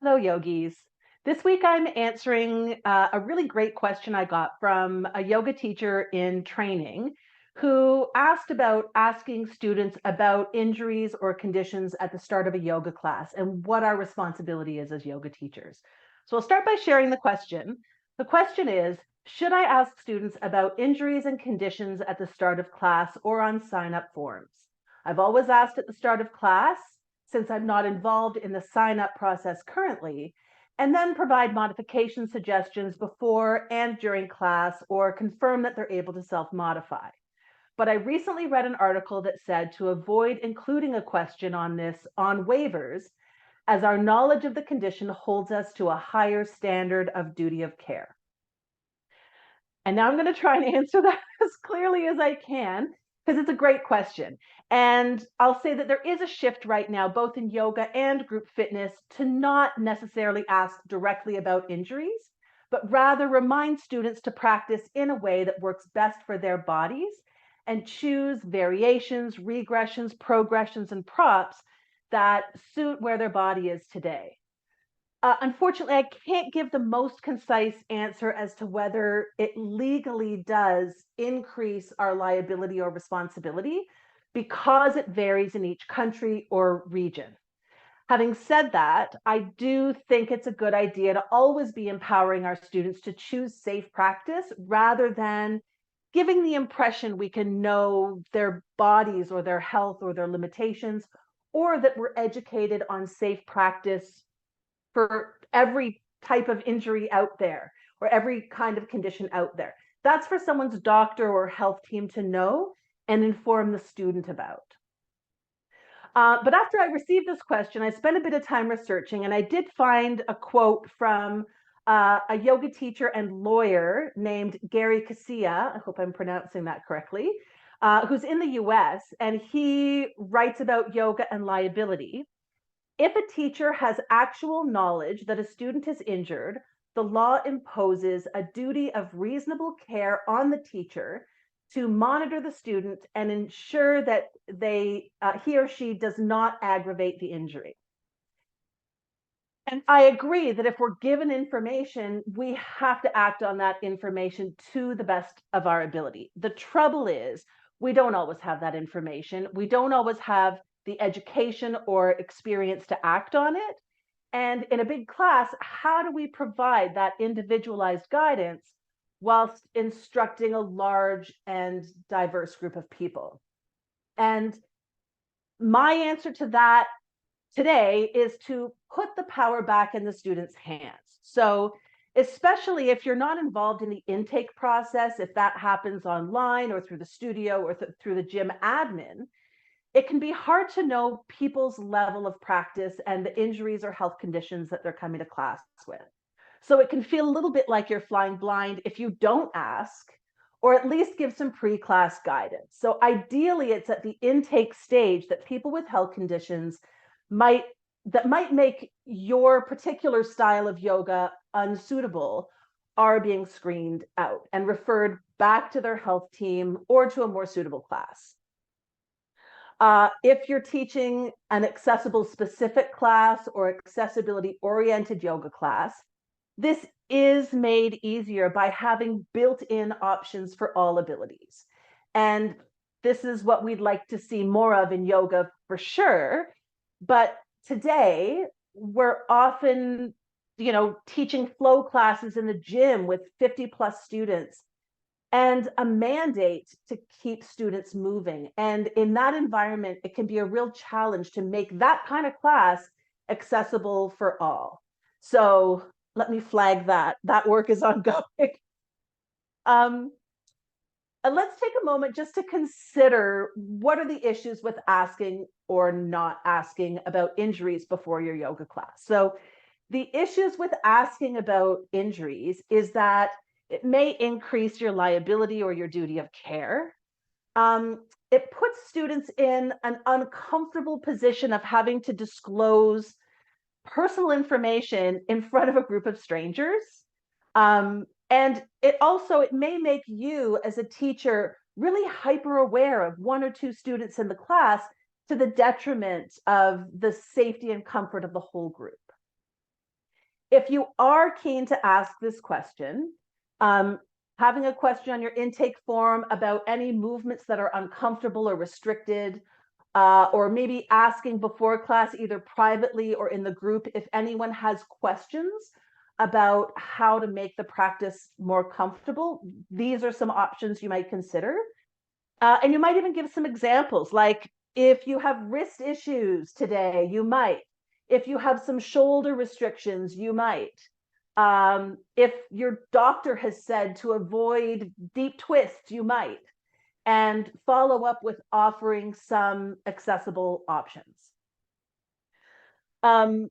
Hello, yogis. This week I'm answering a really great question I got from a yoga teacher in training who asked about asking students about injuries or conditions at the start of a yoga class and what our responsibility is as yoga teachers. So I'll start by sharing the question. The question is, should I ask students about injuries and conditions at the start of class or on sign-up forms? I've always asked at the start of class, since I'm not involved in the sign-up process currently, and then provide modification suggestions before and during class or confirm that they're able to self-modify. But I recently read an article that said to avoid including a question on this on waivers, as our knowledge of the condition holds us to a higher standard of duty of care. And now I'm going to try and answer that as clearly as I can, because it's a great question. And I'll say that there is a shift right now, both in yoga and group fitness, to not necessarily ask directly about injuries, but rather remind students to practice in a way that works best for their bodies and choose variations, regressions, progressions, and props that suit where their body is today. Unfortunately, I can't give the most concise answer as to whether it legally does increase our liability or responsibility because it varies in each country or region. Having said that, I do think it's a good idea to always be empowering our students to choose safe practice rather than giving the impression we can know their bodies or their health or their limitations, or that we're educated on safe practice for every type of injury out there or every kind of condition out there. That's for someone's doctor or health team to know and inform the student about. But after I received this question, I spent a bit of time researching, and I did find a quote from a yoga teacher and lawyer named Gary Casilla. I hope I'm pronouncing that correctly, who's in the US, and he writes about yoga and liability. If a teacher has actual knowledge that a student is injured, the law imposes a duty of reasonable care on the teacher to monitor the student and ensure that he or she does not aggravate the injury. And I agree that if we're given information, we have to act on that information to the best of our ability. The trouble is, we don't always have that information. We don't always have the education or experience to act on it. And in a big class, how do we provide that individualized guidance whilst instructing a large and diverse group of people? And my answer to that today is to put the power back in the student's hands. So especially if you're not involved in the intake process, if that happens online or through the studio or through the gym admin, it can be hard to know people's level of practice and the injuries or health conditions that they're coming to class with. So it can feel a little bit like you're flying blind if you don't ask, or at least give some pre-class guidance. So ideally, it's at the intake stage that people with health conditions might make your particular style of yoga unsuitable are being screened out and referred back to their health team or to a more suitable class. If you're teaching an accessible specific class or accessibility oriented yoga class, this is made easier by having built-in options for all abilities. And this is what we'd like to see more of in yoga for sure. But today, we're often, teaching flow classes in the gym with 50 plus students and a mandate to keep students moving. And in that environment, it can be a real challenge to make that kind of class accessible for all. So let me flag that. That work is ongoing. And let's take a moment just to consider what are the issues with asking or not asking about injuries before your yoga class. So the issues with asking about injuries is that it may increase your liability or your duty of care. It puts students in an uncomfortable position of having to disclose personal information in front of a group of strangers. And it may make you as a teacher really hyper aware of one or two students in the class to the detriment of the safety and comfort of the whole group. If you are keen to ask this question, having a question on your intake form about any movements that are uncomfortable or restricted, or maybe asking before class, either privately or in the group, if anyone has questions about how to make the practice more comfortable, these are some options you might consider. And you might even give some examples, like if you have wrist issues today, you might. If you have some shoulder restrictions, you might. If your doctor has said to avoid deep twists, you might. And follow up with offering some accessible options. And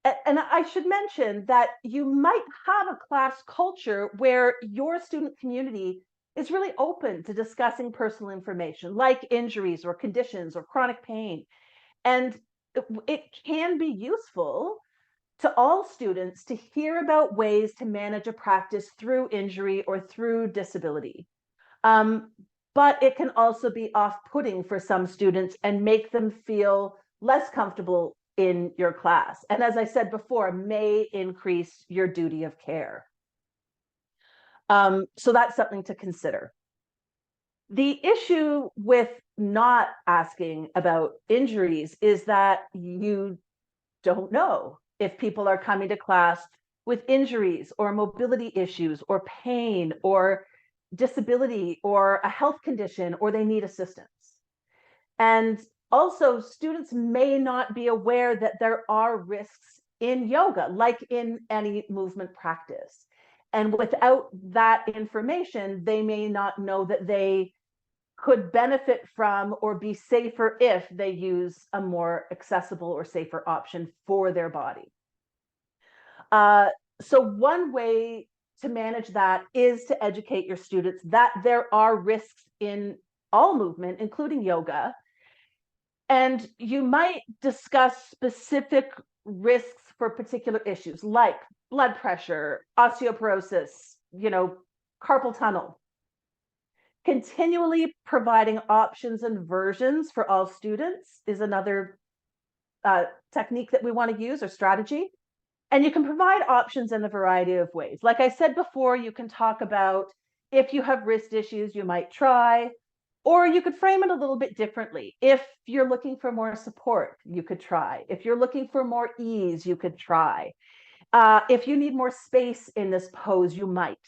I should mention that you might have a class culture where your student community is really open to discussing personal information like injuries or conditions or chronic pain. And it can be useful to all students to hear about ways to manage a practice through injury or through disability. Um, but it can also be off-putting for some students and make them feel less comfortable in your class. And as I said before, may increase your duty of care. So that's something to consider. The issue with not asking about injuries is that you don't know if people are coming to class with injuries or mobility issues or pain or disability or a health condition, or they need assistance. And also, students may not be aware that there are risks in yoga, like in any movement practice. And without that information, they may not know that they could benefit from or be safer if they use a more accessible or safer option for their body. So one way to manage that is to educate your students that there are risks in all movement, including yoga. And you might discuss specific risks for particular issues like blood pressure, osteoporosis, carpal tunnel. Continually providing options and versions for all students is another technique that we want to use, or strategy. And you can provide options in a variety of ways. Like I said before, you can talk about if you have wrist issues, you might try, or you could frame it a little bit differently. If you're looking for more support, you could try. If you're looking for more ease, you could try. If you need more space in this pose, you might.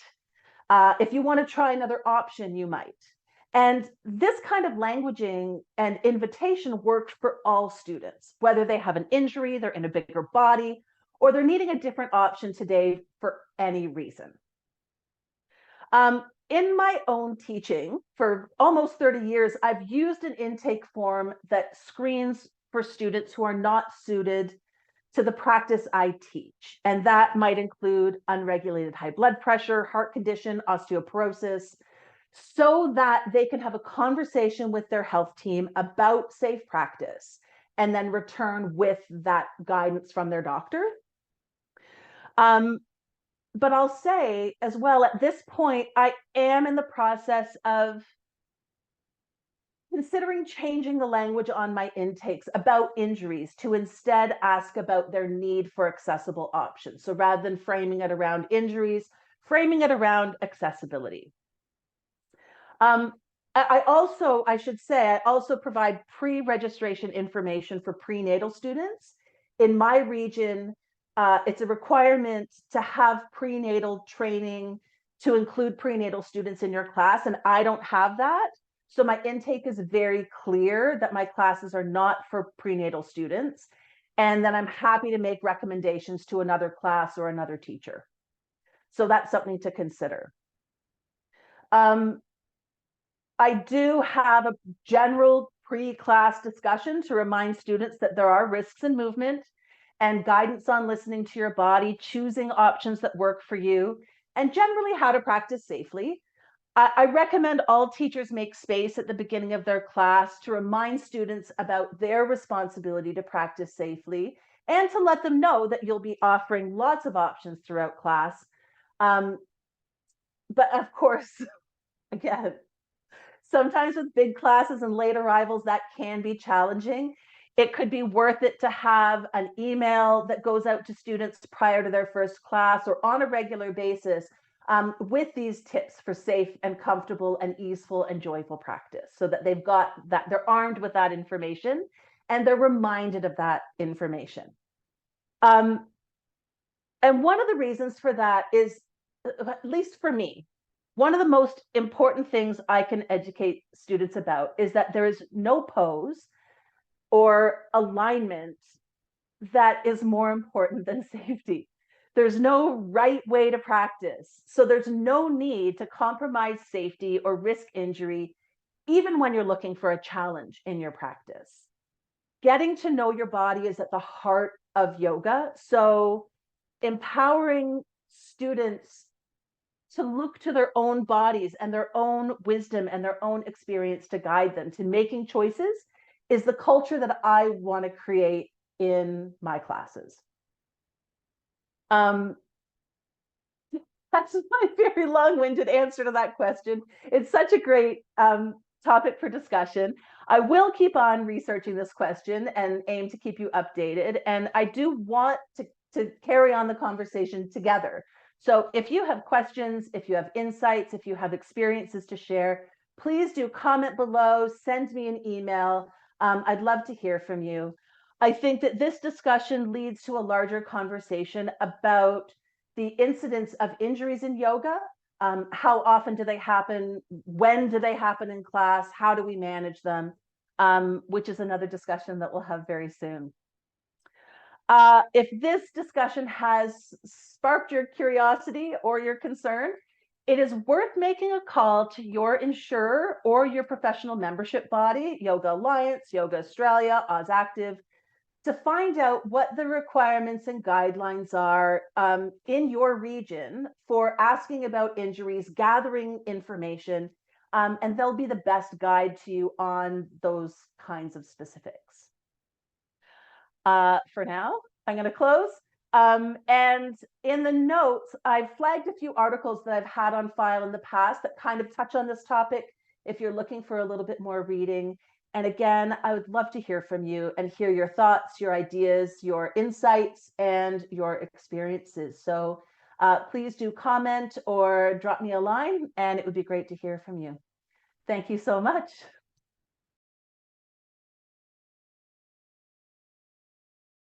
If you want to try another option, you might. And this kind of languaging and invitation worked for all students, whether they have an injury, they're in a bigger body, or they're needing a different option today for any reason. In my own teaching for almost 30 years, I've used an intake form that screens for students who are not suited to the practice I teach. And that might include unregulated high blood pressure, heart condition, osteoporosis, so that they can have a conversation with their health team about safe practice and then return with that guidance from their doctor. But I'll say as well, at this point, I am in the process of considering changing the language on my intakes about injuries to instead ask about their need for accessible options. So rather than framing it around injuries, framing it around accessibility. I should say, I also provide pre-registration information for prenatal students. In my region, it's a requirement to have prenatal training to include prenatal students in your class, and I don't have that. So my intake is very clear that my classes are not for prenatal students, and then I'm happy to make recommendations to another class or another teacher. So that's something to consider. I do have a general pre-class discussion to remind students that there are risks in movement and guidance on listening to your body, choosing options that work for you, and generally how to practice safely. I recommend all teachers make space at the beginning of their class to remind students about their responsibility to practice safely and to let them know that you'll be offering lots of options throughout class. But of course, again, sometimes with big classes and late arrivals, that can be challenging. It could be worth it to have an email that goes out to students prior to their first class or on a regular basis with these tips for safe and comfortable and easeful and joyful practice, so that they've got that, they're armed with that information and they're reminded of that information. And one of the reasons for that is, at least for me, one of the most important things I can educate students about is that there is no pose or alignment that is more important than safety. There's no right way to practice. So there's no need to compromise safety or risk injury, even when you're looking for a challenge in your practice. Getting to know your body is at the heart of yoga. So empowering students to look to their own bodies and their own wisdom and their own experience to guide them to making choices is the culture that I want to create in my classes. That's my very long-winded answer to that question. It's such a great topic for discussion. I will keep on researching this question and aim to keep you updated. And I do want to carry on the conversation together. So if you have questions, if you have insights, if you have experiences to share, please do comment below, send me an email. I'd love to hear from you. I think that this discussion leads to a larger conversation about the incidence of injuries in yoga. How often do they happen? When do they happen in class? How do we manage them? Which is another discussion that we'll have very soon. If this discussion has sparked your curiosity or your concern, it is worth making a call to your insurer or your professional membership body, Yoga Alliance, Yoga Australia, AusActive, to find out what the requirements and guidelines are in your region for asking about injuries, gathering information, and they'll be the best guide to you on those kinds of specifics. For now, I'm going to close. And in the notes, I've flagged a few articles that I've had on file in the past that kind of touch on this topic if you're looking for a little bit more reading. And again, I would love to hear from you and hear your thoughts, your ideas, your insights, and your experiences. So please do comment or drop me a line, and it would be great to hear from you. Thank you so much.